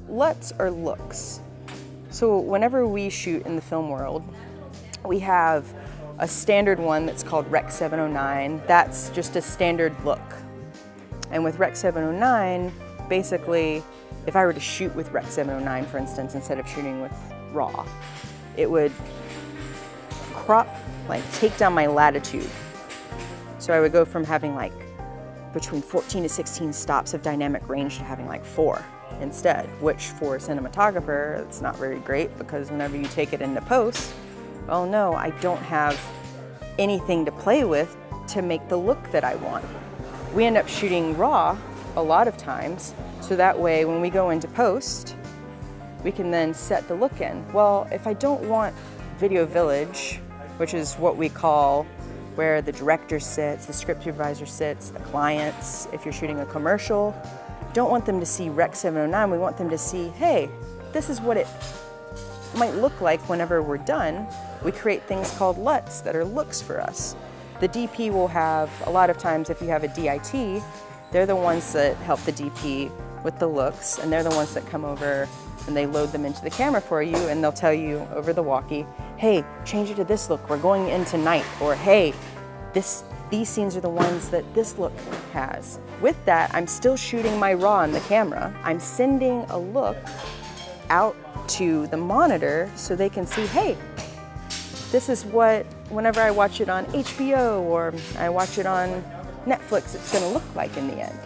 LUTs are looks. So whenever we shoot in the film world, we have a standard one that's called Rec 709. That's just a standard look. And with Rec 709, basically, if I were to shoot with Rec 709, for instance, instead of shooting with RAW, it would crop, like take down my latitude. So I would go from having like between 14 to 16 stops of dynamic range to having like 4 instead, which for a cinematographer, it's not very great because whenever you take it into post, oh no, I don't have anything to play with to make the look that I want. We end up shooting RAW a lot of times, so that way when we go into post, we can then set the look in. Well, if I don't want video village, which is what we call where the director sits, the script supervisor sits, the clients, if you're shooting a commercial, don't want them to see Rec 709, we want them to see, hey, this is what it might look like whenever we're done. We create things called LUTs that are looks for us. The DP will have, a lot of times if you have a DIT, they're the ones that help the DP with the looks, and they're the ones that come over and they load them into the camera for you, and they'll tell you over the walkie, hey, change it to this look, we're going into night, or hey, these scenes are the ones that this look has. With that, I'm still shooting my RAW on the camera. I'm sending a look out to the monitor so they can see, hey, this is what, whenever I watch it on HBO or I watch it on Netflix, it's gonna look like in the end.